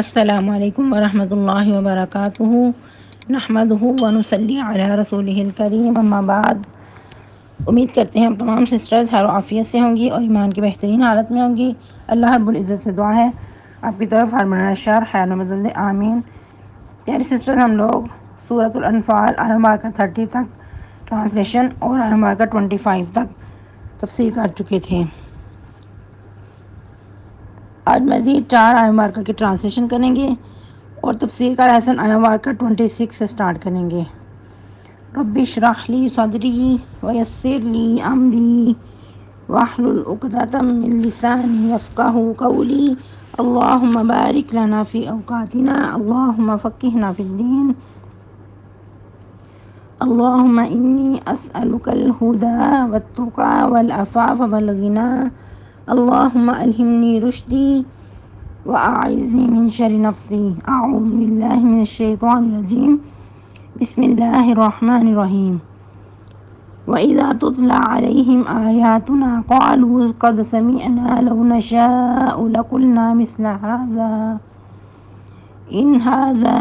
السلام علیکم ورحمۃ اللہ وبرکاتہ نحمدہ ونصلی علی رسولہ الکریم اما بعد۔ امید کرتے ہیں ہم تمام سسٹرز خیر و عافیت سے ہوں گی اور ایمان کی بہترین حالت میں ہوں گی۔ اللہ رب العزت سے دعا ہے آپ کی طرف ہر منع شر خیر و مزل آمین۔ پیاری سسٹرز، ہم لوگ سورۃ الانفال آیہ نمبر 30 تک ٹرانسلیشن اور آیہ نمبر 25 تک تفسیر کر چکے تھے۔ آج مزید 4 آیہ مبارکہ کی ٹرانسلیشن کریں گے اور تفسیر کا لیسن آیہ مبارکہ 26 سے سٹارٹ کریں گے۔ رب اشرح لی صدری ویسر لی امری واحلل عقدۃ من لسانی یفقہوا قولی اللہم بارک لنا فی اوقاتنا اللہم فقہنا فی الدین اللہم انی اسألک الہدی والتقی والعفاف والغنی اللہم الہمنی رشدی واعذنی من شر نفسی اعوذ باللہ من الشیطان الرجیم بسم اللہ الرحمن الرحیم۔ وَإِذَا تُتْلَى عَلَيْهِمْ آيَاتُنَا قَالُوا قَدْ سَمِعْنَا لَوْ نَشَاءُ لَقُلْنَا مِثْلَ هَذَا إِنْ هَذَا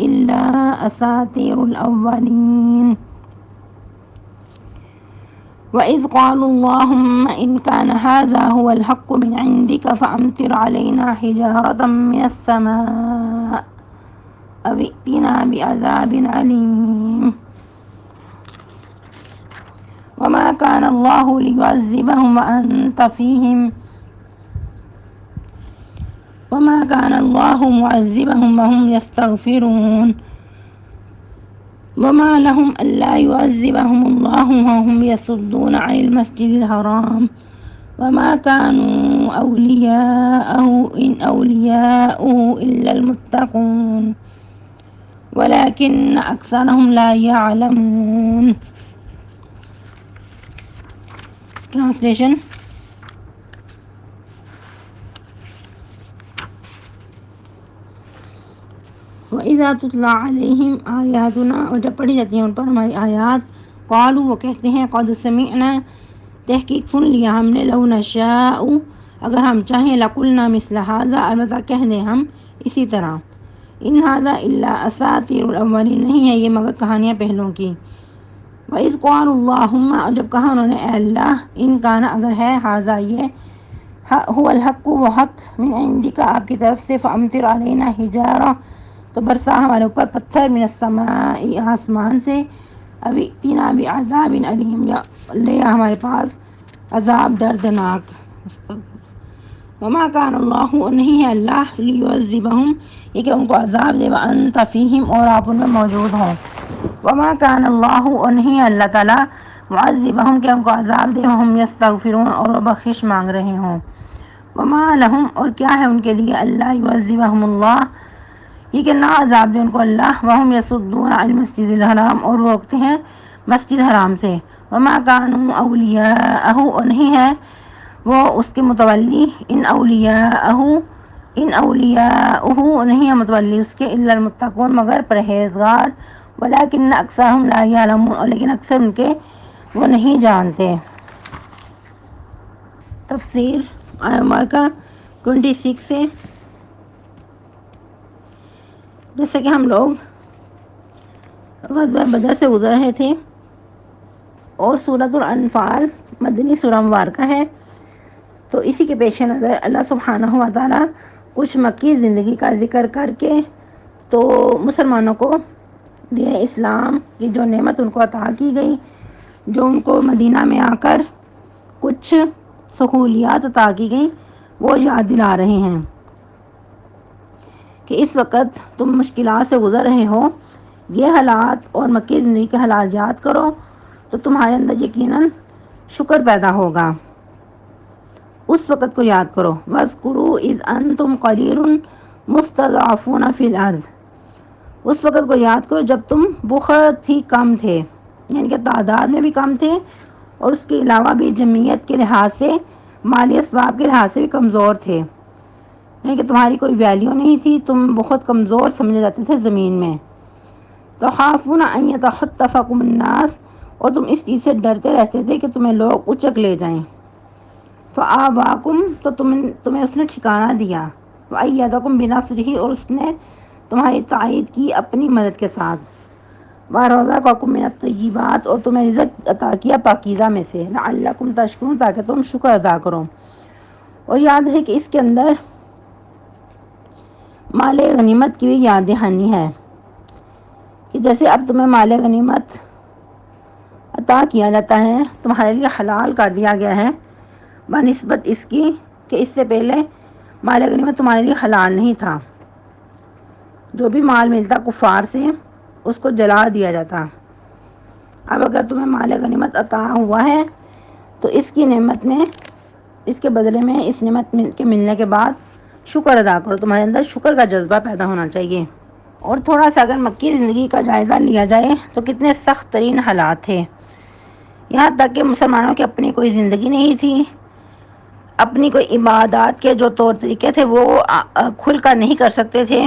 إِلَّا أَسَاطِيرُ الْأَوَّلِينَ۔ وَإِذْ قَالُوا اللَّهُمَّ إِنْ كَانَ هَذَا هُوَ الْحَقُّ مِنْ عِنْدِكَ فَأَمْطِرْ عَلَيْنَا حِجَارَةً مِنَ السَّمَاءِ أَوْ ائْتِنَا بِعَذَابٍ أَلِيمٍ۔ وَمَا كَانَ اللَّهُ لِيُعَذِّبَهُمْ وَأَنْتَ فِيهِمْ وَمَا كَانَ اللَّهُ مُعَذِّبَهُمْ وَهُمْ يَسْتَغْفِرُونَ وَمَا لَهُمْ أَلَّا يُعَذِّبَهُمُ اللَّهُ وَهُمْ يَصُدُّونَ عَنِ الْمَسْجِدِ الْحَرَامِ وَمَا كَانُوا أَوْلِيَاءَهُ إِنْ أَوْلِيَاؤُهُ إِلَّا الْمُتَّقُونَ وَلَكِنَّ أَكْثَرَهُمْ لَا يَعْلَمُونَ۔ ٹرانسلیشن۔ وَإِذَا تُتْلَى عَلَيْهِمْ آيَاتُنَا، اور جب پڑھی جاتی ہیں ان پر ہماری آیات، قالوا وہ کہتے ہیں قد سمعنا تحقیق سن لیا ہم نے، لو نشاء اگر ہم چاہیں، لقلنا مثل هذا البتہ کہہ دیں ہم اسی طرح، ان هذا الا اساطیر الاولین نہیں ہے یہ مگر کہانیاں پہلوں کی۔ وَإِذْ قَالُوا اللَّهُمَّ اور جب کہا انہوں نے اے اللہ، ان کان اگر ہے، هذا یہ، هو الحق وہ حق، من عندک آپ کی طرف سے، فامطر علینا حجارہ تو برسا ہمارے اوپر پتھر، من السماء آسمان سے، او ائتنا بعذاب علیم یا لے ہمارے پاس عذاب دردناک۔ وما کان اللہ اور نہیں ہے اللہ، لیعذبہم یہ کہ ان کو عذاب دے، وانت فیہم اور آپ ان میں موجود ہوں۔ وما کان اللہ اور نہیں ہے اللہ تعالیٰ، معذبہم کہ ان کو عذاب دے، وہم یستغفرون اور وہ بخشش مانگ رہے ہوں۔ وما لہم اور کیا ہے ان کے لیے، اللہ یعذبہم اللہ یہ کہ نہ عذاب دے ان کو اللہ، وہم یصدون عن المسجد الحرام اور وہ روکتے ہیں مسجد حرام سے، وما کانوا اولیاءہ اور نہیں ہے وہ اس کے متولی، ان اولیاؤہ نہیں ہے متولی اس کے، الا المتقون مگر پرہیزگار، ولکن اکثرہم لا یعلمون اور لیکن اکثر ان کے وہ نہیں جانتے۔ تفسیر آیہ مبارکہ 26 سے، جیسے کہ ہم لوگ غزوہ بدر سے گزر رہے تھے اور سورۃ الانفال مدنی سورہ مبارکہ ہے، تو اسی کے پیش نظر اللہ سبحانہ و تعالیٰ کچھ مکی زندگی کا ذکر کر کے تو مسلمانوں کو دین اسلام کی جو نعمت ان کو عطا کی گئی، جو ان کو مدینہ میں آ کر کچھ سہولیات عطا کی گئی، وہ یاد دلا رہے ہیں کہ اس وقت تم مشکلات سے گزر رہے ہو، یہ حالات اور مکی زندگی کے حالات یاد کرو تو تمہارے اندر یقیناً شکر پیدا ہوگا۔ اس وقت کو یاد کرو، وَاذْكُرُوا إِذْ أَنْتُمْ قَلِيلٌ مُسْتَضْعَفُونَ فِي الْأَرْضِ اس وقت کو یاد کرو جب تم بہت ہی کم تھے، یعنی کہ تعداد میں بھی کم تھے اور اس کے علاوہ بھی جمعیت کے لحاظ سے، مالی اسباب کے لحاظ سے بھی کمزور تھے، یعنی کہ تمہاری کوئی ویلیو نہیں تھی، تم بہت کمزور سمجھے جاتے تھے زمین میں۔ تخافون ان یتخطفکم الناس اور تم اس چیز سے ڈرتے رہتے تھے کہ تمہیں لوگ اچک لے جائیں۔ فآواکم تو تمہیں اس نے ٹھکانہ دیا، وَأَيَّدَكُم بِنَصْرِهِ، اور اس نے تمہاری تائید کی اپنی مدد کے ساتھ، وَرَزَقَكُم مِّنَ الطَّيِّبَاتِ، اور تمہیں رزق عطا کیا پاکیزہ میں سے، لَعَلَّكُم تشکرون، تاکہ تم شکر ادا کرو۔ اور یاد ہے کہ اس کے اندر مال غنیمت کی بھی یاد دہانی ہے کہ جیسے اب تمہیں مال غنیمت عطا کیا جاتا ہے، تمہارے لیے حلال کر دیا گیا ہے، بنسبت اس کی کہ اس سے پہلے مال غنیمت تمہارے لیے حلال نہیں تھا۔ جو بھی مال ملتا کفار سے اس کو جلا دیا جاتا۔ اب اگر تمہیں مال غنیمت عطا ہوا ہے تو اس کی نعمت میں، اس کے بدلے میں، اس نعمت کے ملنے کے بعد شکر ادا کرو، تمہارے اندر شکر کا جذبہ پیدا ہونا چاہیے۔ اور تھوڑا سا اگر مکی زندگی کا جائزہ لیا جائے تو کتنے سخت ترین حالات تھے، یہاں تک کہ مسلمانوں کی اپنی کوئی زندگی نہیں تھی، اپنی کوئی عبادات کے جو طور طریقے تھے وہ کھل کر نہیں کر سکتے تھے۔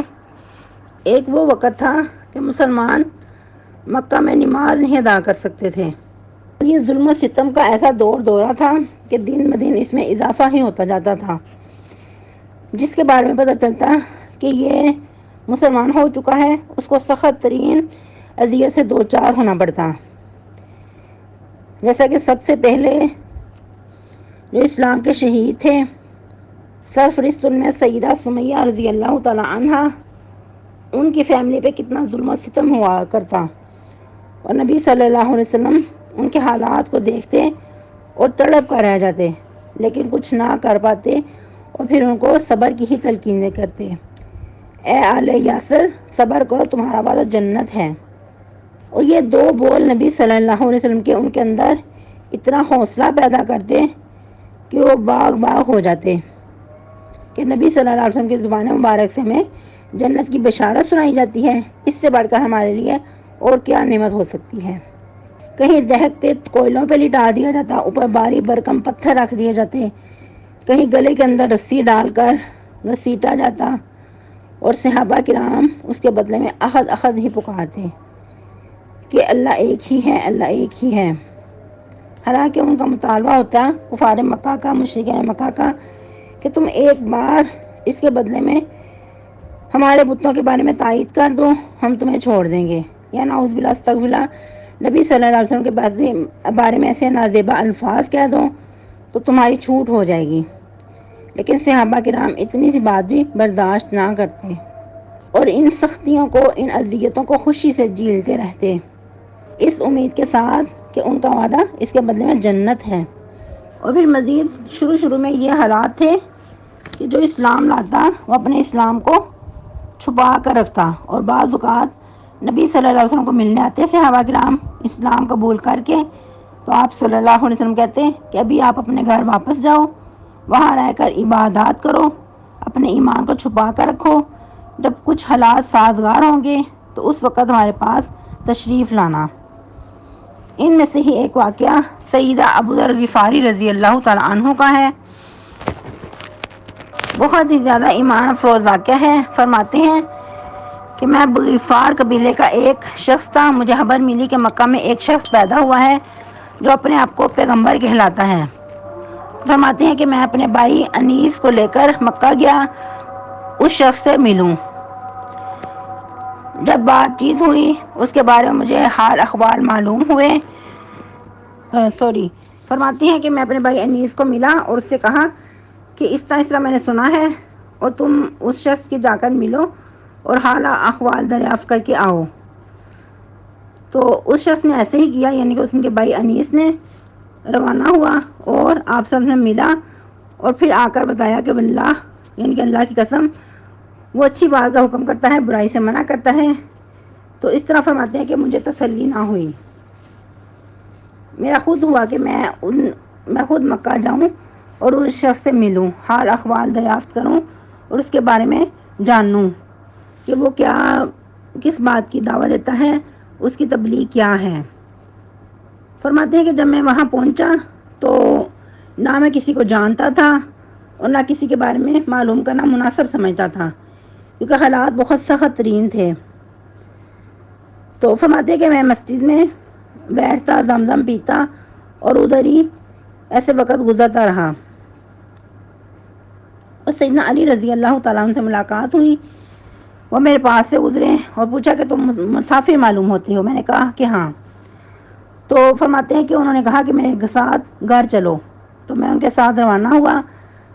ایک وہ وقت تھا کہ مسلمان مکہ میں نماز نہیں ادا کر سکتے تھے، اور یہ ظلم و ستم کا ایسا دورہ تھا کہ دن بدن اس میں اضافہ ہی ہوتا جاتا تھا، جس کے بارے میں پتہ چلتا کہ یہ مسلمان ہو چکا ہے، اس کو سخت ترین اذیت سے دوچار ہونا پڑتا۔ جیسا کہ سب سے پہلے جو اسلام کے شہید تھے، سرفرست ان میں سیدہ سمیہ رضی اللہ تعالی عنہا، ان کی فیملی پہ کتنا ظلم و ستم ہوا کرتا، اور نبی صلی اللہ علیہ وسلم ان کے حالات کو دیکھتے اور تڑپ کر رہ جاتے، لیکن کچھ نہ کر پاتے، اور پھر ان کو صبر کی ہی تلقینیں کرتے، اے آل یاسر صبر کرو، تمہارا وعدہ جنت ہے۔ اور یہ دو بول نبی صلی اللہ علیہ وسلم کے ان کے اندر اتنا حوصلہ پیدا کرتے کہ وہ باغ ہو جاتے کہ نبی صلی اللہ علیہ وسلم کی زبان مبارک سے ہمیں جنت کی بشارت سنائی جاتی ہے، اس سے بڑھ کر ہمارے لیے اور کیا نعمت ہو سکتی ہے۔ کہیں دہکتے کوئلوں پہ لٹا دیا جاتا، اوپر باری برکم پتھر رکھ دیے جاتے، کہیں گلے کے اندر رسی ڈال کر گھسیٹا جاتا، اور صحابہ کرام اس کے بدلے میں احد احد ہی پکارتے کہ اللہ ایک ہی ہے، اللہ ایک ہی ہے۔ حالانکہ ان کا مطالبہ ہوتا کفار مکہ کا، مشرکین مکہ کا، کہ تم ایک بار اس کے بدلے میں ہمارے بتوں کے بارے میں تائید کر دو، ہم تمہیں چھوڑ دیں گے، یا نعوذ باللہ استغفر اللہ، نبی صلی اللہ علیہ وسلم کے بارے میں ایسے نازیبا الفاظ کہہ دو تو تمہاری چھوٹ ہو جائے گی۔ لیکن صحابہ کرام اتنی سی بات بھی برداشت نہ کرتے، اور ان سختیوں کو، ان اذیتوں کو خوشی سے جھیلتے رہتے، اس امید کے ساتھ کہ ان کا وعدہ اس کے بدلے میں جنت ہے۔ اور پھر مزید شروع میں یہ حالات تھے کہ جو اسلام لاتا وہ اپنے اسلام کو چھپا کر رکھتا، اور بعض اوقات نبی صلی اللہ علیہ وسلم کو ملنے آتے صحابہ کرام اسلام قبول کر کے، تو آپ صلی اللہ علیہ وسلم کہتے کہ ابھی آپ اپنے گھر واپس جاؤ، وہاں رہ کر عبادات کرو، اپنے ایمان کو چھپا کر رکھو، جب کچھ حالات سازگار ہوں گے تو اس وقت ہمارے پاس تشریف لانا۔ ان میں سے ہی ایک واقعہ سیدہ ابو ذر غفاری رضی اللہ تعالی عنہ کا ہے، بہت ہی زیادہ ایمان افروز واقعہ ہے۔ فرماتے ہیں کہ میں غفار قبیلے کا ایک شخص تھا، مجھے خبر ملی کہ مکہ میں ایک شخص پیدا ہوا ہے جو اپنے آپ کو پیغمبر کہلاتا ہے۔ فرماتے ہیں کہ میں اپنے بھائی انیس کو لے کر مکہ گیا اس شخص سے ملوں۔ جب بات چیت ہوئی اس کے بارے میں مجھے حال احوال معلوم ہوئے، فرماتی ہیں کہ میں اپنے بھائی انیس کو ملا اور اس سے کہا کہ اس طرح میں نے سنا ہے، اور تم اس شخص کی جا کر ملو اور حال احوال دریافت کر کے آؤ۔ تو اس شخص نے ایسے ہی کیا، یعنی کہ اس کے بھائی انیس نے روانہ ہوا اور آپ سب نے ملا، اور پھر آ کر بتایا کہ واللہ، یعنی کہ اللہ کی قسم، وہ اچھی بات کا حکم کرتا ہے، برائی سے منع کرتا ہے۔ تو اس طرح فرماتے ہیں کہ مجھے تسلی نہ ہوئی، میرا خود ہوا کہ میں خود مکہ جاؤں اور اس شخص سے ملوں، حال احوال دریافت کروں اور اس کے بارے میں جانوں کہ وہ کس بات کی دعوت دیتا ہے، اس کی تبلیغ کیا ہے۔ فرماتے ہیں کہ جب میں وہاں پہنچا تو نہ میں کسی کو جانتا تھا اور نہ کسی کے بارے میں معلوم کرنا مناسب سمجھتا تھا، کیونکہ حالات بہت سخت ترین تھے۔ تو فرماتے ہیں کہ میں مسجد میں بیٹھتا، زمزم پیتا اور ادھر ہی ایسے وقت گزرتا رہا، اور سیدنا علی رضی اللہ تعالیٰ عنہ سے ملاقات ہوئی. وہ میرے پاس سے گزرے اور پوچھا کہ تم مسافر معلوم ہوتے ہو. میں نے کہا کہ ہاں. تو فرماتے ہیں کہ انہوں نے کہا کہ میرے ساتھ گھر چلو. تو میں ان کے ساتھ روانہ ہوا.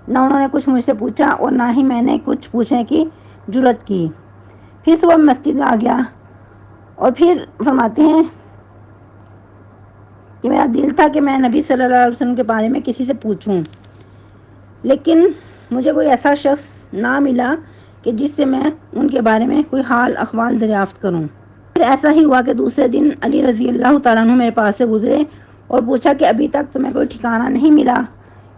نہ انہوں نے کچھ مجھ سے پوچھا اور نہ ہی میں نے کچھ پوچھنے کی جرات کی. پھر صبح مسجد میں آ گیا اور پھر فرماتے ہیں کہ میرا دل تھا کہ میں نبی صلی اللہ علیہ وسلم کے بارے میں کسی سے پوچھوں، لیکن مجھے کوئی ایسا شخص نہ ملا کہ جس سے میں ان کے بارے میں کوئی حال احوال دریافت کروں. پھر ایسا ہی ہوا کہ دوسرے دن علی رضی اللہ تعالیٰ عنہ میرے پاس سے گزرے اور پوچھا کہ ابھی تک تمہیں کوئی ٹھکانہ نہیں ملا،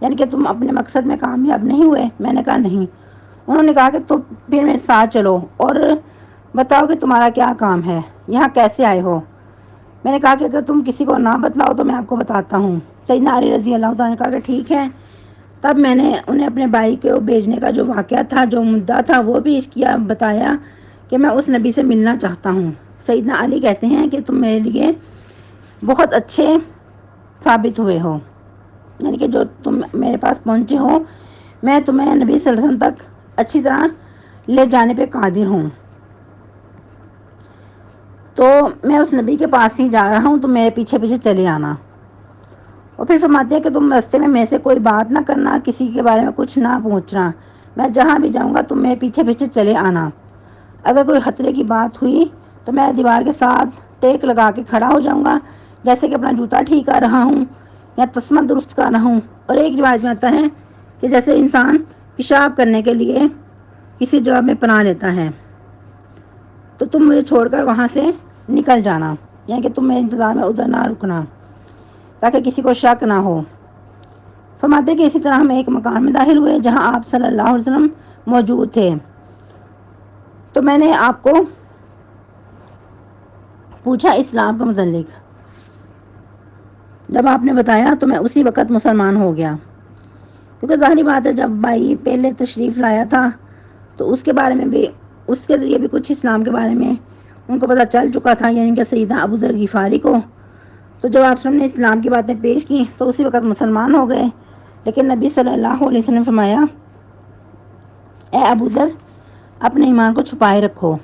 یعنی کہ تم اپنے مقصد میں کامیاب نہیں ہوئے. میں نے کہا نہیں. انہوں نے کہا کہ تو پھر میرے ساتھ چلو اور بتاؤ کہ تمہارا کیا کام ہے، یہاں کیسے آئے ہو. میں نے کہا کہ اگر تم کسی کو نہ بتلاؤ تو میں آپ کو بتاتا ہوں. سیدنا علی رضی اللہ تعالیٰ نے کہا کہ ٹھیک ہے. تب میں نے انہیں اپنے بھائی کو بھیجنے کا جو واقعہ تھا، جو مدعا تھا، وہ بھی اس کیا بتایا کہ میں اس نبی سے ملنا چاہتا ہوں. سیدنا علی کہتے ہیں کہ تم میرے لیے بہت اچھے ثابت ہوئے ہو، یعنی کہ جو تم میرے پاس پہنچے ہو میں تمہیں نبی صلی اللہ علیہ وسلم تک اچھی طرح لے جانے پہ قادر ہوں. تو میں اس نبی کے پاس ہی جا رہا ہوں، تم میرے پیچھے پیچھے چلے آنا. اور پھر فرماتے ہیں کہ تم راستے میں سے کوئی بات نہ کرنا، کسی کے بارے میں کچھ نہ پوچھنا. میں جہاں بھی جاؤں گا تم میرے پیچھے پیچھے چلے آنا. اگر کوئی خطرے کی بات ہوئی تو میں دیوار کے ساتھ ٹیک لگا کے کھڑا ہو جاؤں گا، جیسے کہ اپنا جوتا ٹھیک کر رہا ہوں یا تسمہ درست کر رہا ہوں. اور ایک روایت میں آتا ہے کہ جیسے انسان پیشاب کرنے کے لیے کسی جگہ میں پناہ لیتا ہے، تو تم مجھے چھوڑ کر وہاں سے نکل جانا، یعنی کہ تم میرے انتظار میں ادھر نہ رکنا تاکہ کسی کو شک نہ ہو. فرماتے کہ اسی طرح ہم ایک مکان میں داخل ہوئے جہاں آپ صلی اللہ علیہ وسلم موجود تھے. تو میں نے آپ کو پوچھا اسلام کے متعلق. جب آپ نے بتایا تو میں اسی وقت مسلمان ہو گیا، کیونکہ ظاہری بات ہے جب بھائی پہلے تشریف لایا تھا تو اس کے بارے میں بھی، اس کے ذریعے بھی کچھ اسلام کے بارے میں ان کو پتہ چل چکا تھا، یعنی کہ سیدنا ابو ذر غفاری کو. تو جب آپ نے اسلام کی باتیں پیش کی تو اسی وقت مسلمان ہو گئے. لیکن نبی صلی اللہ علیہ وسلم نے فرمایا اے ابو ذر، اپنے ایمان کو چھپائے رکھو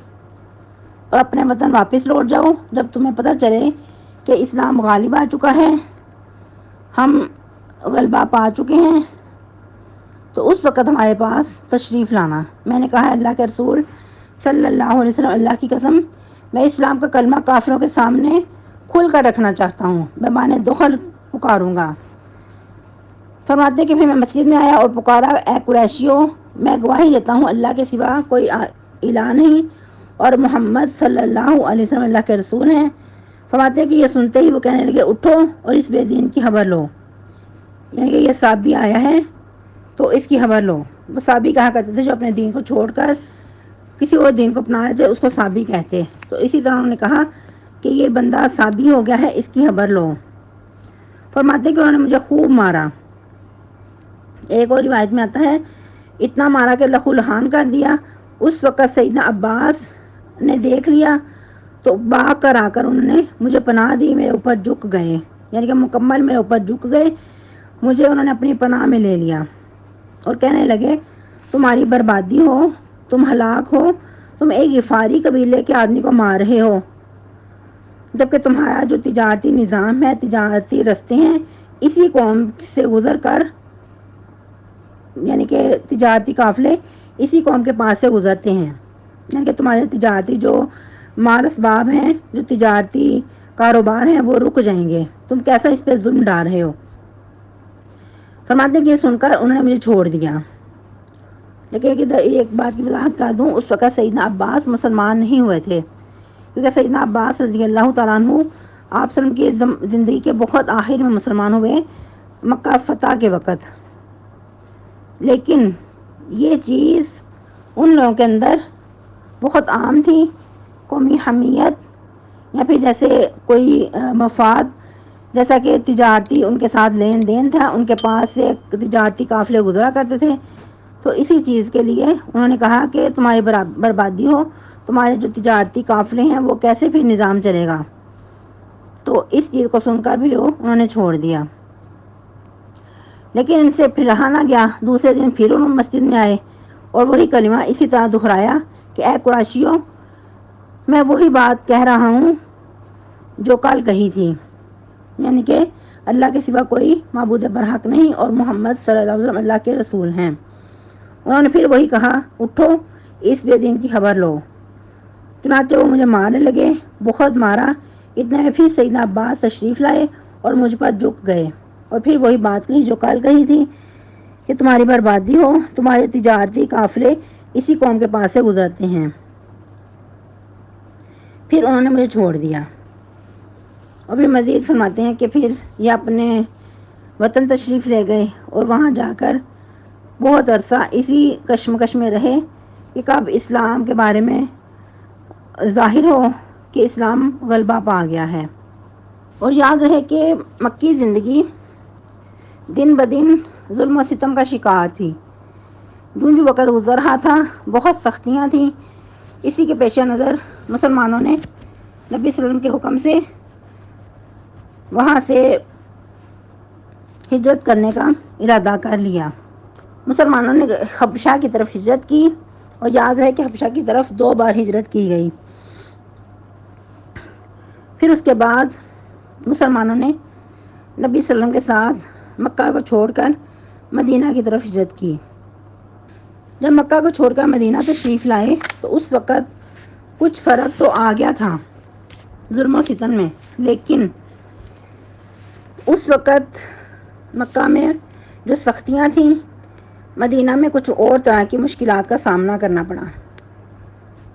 اور اپنے وطن واپس لوٹ جاؤ جب تمہیں پتہ چلے کہ اسلام غالب آ چکا ہے، ہم غلبہ پا چکے ہیں، تو اس وقت ہمارے پاس تشریف لانا. میں نے کہا اللہ کے رسول صلی اللہ علیہ وسلم، اللہ کی قسم میں اسلام کا کلمہ کافروں کے سامنے کھل کر رکھنا چاہتا ہوں، ببان دخل پکاروں گا. فرماتے کہ پھر میں مسجد میں آیا اور پکارا اے قریشیوں، میں گواہی دیتا ہوں اللہ کے سوا کوئی الہ نہیں اور محمد صلی اللہ علیہ وسلم اللہ کے رسول ہیں. فرماتے کہ یہ سنتے ہی وہ کہنے لگے اٹھو اور اس بے دین کی خبر لو، یعنی کہ یہ صحابی آیا ہے تو اس کی خبر لو. وہ صحابی کہا کرتے تھے جو اپنے دین کو چھوڑ کر کسی اور دین کو اپنا لیتے اس کو صحابی کہتے. تو اسی طرح انہوں نے کہا کہ یہ بندہ صحابی ہو گیا ہے، اس کی خبر لو. فرماتے کہ انہوں نے مجھے خوب مارا. ایک اور روایت میں آتا ہے اتنا مارا کہ لہو لہان کر دیا. اس وقت سیدنا عباس نے دیکھ لیا تو بھاگ کر آ کر انہوں نے مجھے پناہ دی، میرے اوپر جھک گئے، یعنی کہ مکمل میرے اوپر جھک گئے، مجھے انہوں نے اپنی پناہ میں لے لیا اور کہنے لگے تمہاری بربادی ہو، تم ہلاک ہو، تم ایک غفاری قبیلے کے آدمی کو مار رہے ہو، جبکہ تمہارا جو تجارتی نظام ہے، تجارتی رستے ہیں، اسی قوم سے گزر کر، یعنی کہ تجارتی قافلے اسی قوم کے پاس سے گزرتے ہیں، یعنی کہ تمہارے تجارتی جو مال اسباب ہیں، جو تجارتی کاروبار ہیں، وہ رک جائیں گے، تم کیسا اس پہ ظلم ڈال رہے ہو. فرماتے کہ یہ سن کر انہوں نے مجھے چھوڑ دیا. لیکن ایک بات کی وضاحت کر دوں، اس وقت سیدنا عباس مسلمان نہیں ہوئے تھے، کیونکہ سیدنا عباس رضی اللہ تعالیٰ عنہ آپ صلی اللہ علیہ وسلم کی زندگی کے بہت آخر میں مسلمان ہوئے، مکہ فتح کے وقت. لیکن یہ چیز ان لوگوں کے اندر بہت عام تھی، قومی حمیت یا پھر جیسے کوئی مفاد، جیسا کہ تجارتی ان کے ساتھ لین دین تھا، ان کے پاس سے تجارتی قافلے گزرا کرتے تھے، تو اسی چیز کے لیے انہوں نے کہا کہ تمہاری بربادی ہو، تمہارے جو تجارتی قافلے ہیں وہ کیسے پھر نظام چلے گا. تو اس چیز کو سن کر بھی انہوں نے چھوڑ دیا. لیکن ان سے پھر رہا نہ گیا، دوسرے دن پھر انہوں مسجد میں آئے اور وہی کلمہ اسی طرح دہرایا کہ اے قریشیوں، میں وہی بات کہہ رہا ہوں جو کل کہی تھی، یعنی کہ اللہ کے سوا کوئی معبود برحق نہیں اور محمد صلی اللہ علیہ وسلم اللہ کے رسول ہیں۔ انہوں نے پھر وہی کہا، اٹھو اس بے دین کی خبر لو۔ چنانچہ وہ مجھے مارنے لگے، بہت مارا، اتنے میں پھر سیدنا عباس تشریف لائے اور مجھ پر جھک گئے اور پھر وہی بات کہی جو کل کہی تھی کہ تمہاری بربادی ہو، تمہارے تجارتی قافلے اسی قوم کے پاس سے گزرتے ہیں۔ پھر انہوں نے مجھے چھوڑ دیا۔ اور پھر مزید فرماتے ہیں کہ پھر یہ اپنے وطن تشریف لے گئے اور وہاں جا کر بہت عرصہ اسی کشمکش میں رہے کہ کب اسلام کے بارے میں ظاہر ہو کہ اسلام غلبہ پا گیا ہے۔ اور یاد رہے کہ مکی زندگی دن بدن ظلم و ستم کا شکار تھی، جو وقت گزر رہا تھا بہت سختیاں تھیں۔ اسی کے پیش نظر مسلمانوں نے نبی صلی اللہ علیہ وسلم کے حکم سے وہاں سے ہجرت کرنے کا ارادہ کر لیا۔ مسلمانوں نے حبشہ کی طرف ہجرت کی، اور یاد ہے کہ حبشہ کی طرف 2 بار ہجرت کی گئی۔ پھر اس کے بعد مسلمانوں نے نبی صلی اللہ علیہ وسلم کے ساتھ مکہ کو چھوڑ کر مدینہ کی طرف ہجرت کی۔ جب مکہ کو چھوڑ کر مدینہ تشریف لائے تو اس وقت کچھ فرق تو آ گیا تھا ظلم و ستم میں، لیکن اس وقت مکہ میں جو سختیاں تھیں، مدینہ میں کچھ اور طرح کی مشکلات کا سامنا کرنا پڑا،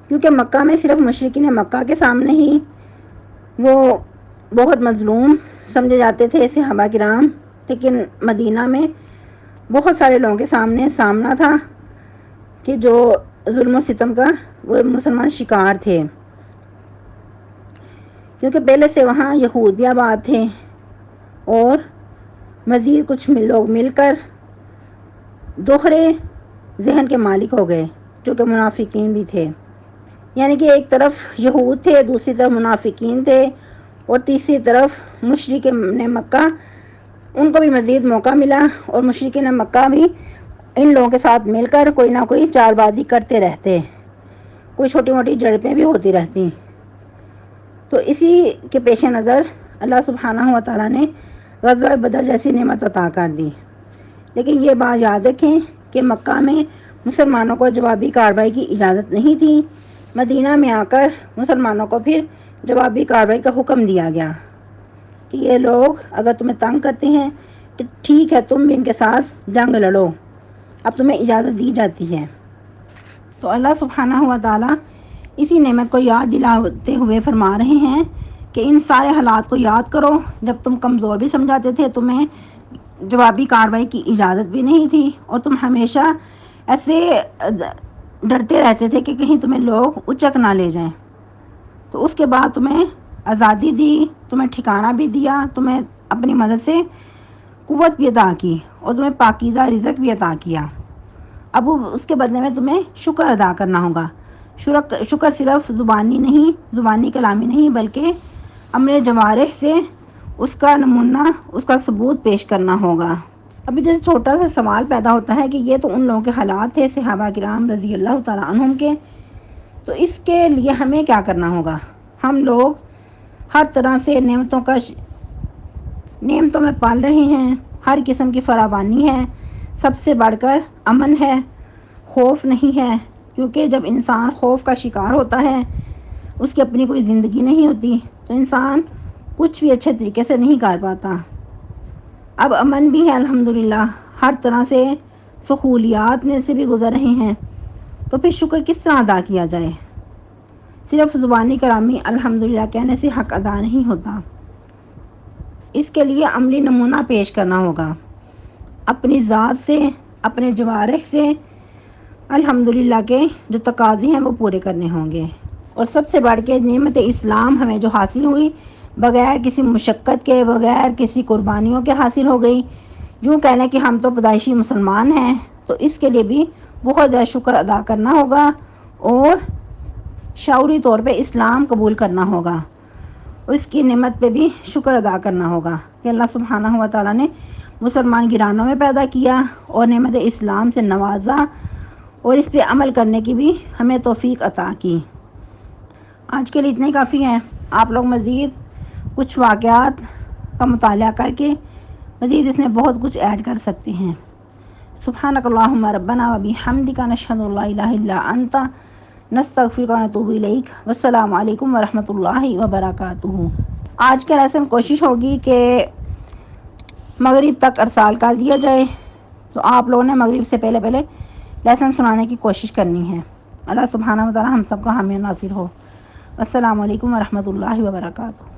کیونکہ مکہ میں صرف مشرکین مکہ کے سامنے ہی وہ بہت مظلوم سمجھے جاتے تھے صحابہ کرام، لیکن مدینہ میں بہت سارے لوگوں کے سامنا تھا کہ جو ظلم و ستم کا وہ مسلمان شکار تھے، کیونکہ پہلے سے وہاں یہود بھی آباد تھے اور مزید کچھ لوگ مل کر دوہرے ذہن کے مالک ہو گئے جو کہ منافقین بھی تھے، یعنی کہ ایک طرف یہود تھے، دوسری طرف منافقین تھے، اور تیسری طرف مشرکین مکہ، ان کو بھی مزید موقع ملا اور مشرکین مکہ بھی ان لوگوں کے ساتھ مل کر کوئی نہ کوئی چال بازی کرتے رہتے، کوئی چھوٹی موٹی جھڑپیں بھی ہوتی رہتی۔ تو اسی کے پیش نظر اللہ سبحانہ و تعالیٰ نے غزوہ بدر جیسی نعمت عطا کر دی، لیکن یہ بات یاد رکھیں کہ مکہ میں مسلمانوں کو جوابی کارروائی کی اجازت نہیں تھی۔ مدینہ میں آ کر مسلمانوں کو پھر جوابی کارروائی کا حکم دیا گیا کہ یہ لوگ اگر تمہیں تنگ کرتے ہیں تو ٹھیک ہے، تم بھی ان کے ساتھ جنگ لڑو، اب تمہیں اجازت دی جاتی ہے۔ تو اللہ سبحانہ و تعالیٰ اسی نعمت کو یاد دلاتے ہوئے فرما رہے ہیں کہ ان سارے حالات کو یاد کرو جب تم کمزور بھی سمجھاتے تھے، تمہیں جوابی کارروائی کی اجازت بھی نہیں تھی، اور تم ہمیشہ ایسے ڈرتے رہتے تھے کہ کہیں تمہیں لوگ اچک نہ لے جائیں۔ تو اس کے بعد تمہیں آزادی دی، تمہیں ٹھکانہ بھی دیا، تمہیں اپنی مدد سے قوت بھی عطا کی اور تمہیں پاکیزہ رزق بھی عطا کیا۔ اب اس کے بدلے میں تمہیں شکر ادا کرنا ہوگا۔ شکر صرف زبانی کلامی نہیں بلکہ عمل جوارح سے اس کا نمونہ، اس کا ثبوت پیش کرنا ہوگا۔ ابھی جیسے چھوٹا سا سوال پیدا ہوتا ہے کہ یہ تو ان لوگوں کے حالات تھے صحابہ کرام رضی اللہ تعالیٰ عنہم کے، تو اس کے لیے ہمیں کیا کرنا ہوگا؟ ہم لوگ ہر طرح سے نعمتوں میں پال رہے ہیں، ہر قسم کی فراوانی ہے، سب سے بڑھ کر امن ہے، خوف نہیں ہے، کیونکہ جب انسان خوف کا شکار ہوتا ہے، اس کی اپنی کوئی زندگی نہیں ہوتی، تو انسان کچھ بھی اچھے طریقے سے نہیں کر پاتا۔ اب امن بھی ہے الحمدللہ، ہر طرح سے سہولیات میں سے بھی گزر رہے ہیں، تو پھر شکر کس طرح ادا کیا جائے؟ صرف زبانی کلامی الحمدللہ کہنے سے حق ادا نہیں ہوتا، اس کے لیے عملی نمونہ پیش کرنا ہوگا، اپنی ذات سے، اپنے جوارح سے الحمدللہ کے جو تقاضے ہیں وہ پورے کرنے ہوں گے۔ اور سب سے بڑھ کے نعمت اسلام ہمیں جو حاصل ہوئی بغیر کسی مشقت کے، بغیر کسی قربانیوں کے حاصل ہو گئی، یوں کہنے کہ ہم تو پیدائشی مسلمان ہیں، تو اس کے لیے بھی بہت زیادہ شکر ادا کرنا ہوگا اور شعوری طور پہ اسلام قبول کرنا ہوگا، اور اس کی نعمت پہ بھی شکر ادا کرنا ہوگا کہ اللہ سبحانہ و تعالیٰ نے مسلمان گھرانوں میں پیدا کیا اور نعمت اسلام سے نوازا اور اس پہ عمل کرنے کی بھی ہمیں توفیق عطا کی۔ آج کے لیے اتنے کافی ہیں۔ آپ لوگ مزید کچھ واقعات کا مطالعہ کر کے مزید اس میں بہت کچھ ایڈ کر سکتے ہیں۔ سبحانک اللہم ربنا و بحمدک نشہد ان لا الہ الا انت نستغفرک و نتوب الیک۔ والسلام علیکم ورحمۃ اللہ وبرکاتہ۔ آج کا لیسن کوشش ہوگی کہ مغرب تک ارسال کر دیا جائے، تو آپ لوگوں نے مغرب سے پہلے لیسن سنانے کی کوشش کرنی ہے۔ اللہ سبحانہ و تعالی ہم سب کا حامی و ناصر ہو۔ السلام علیکم ورحمۃ اللہ وبرکاتہ۔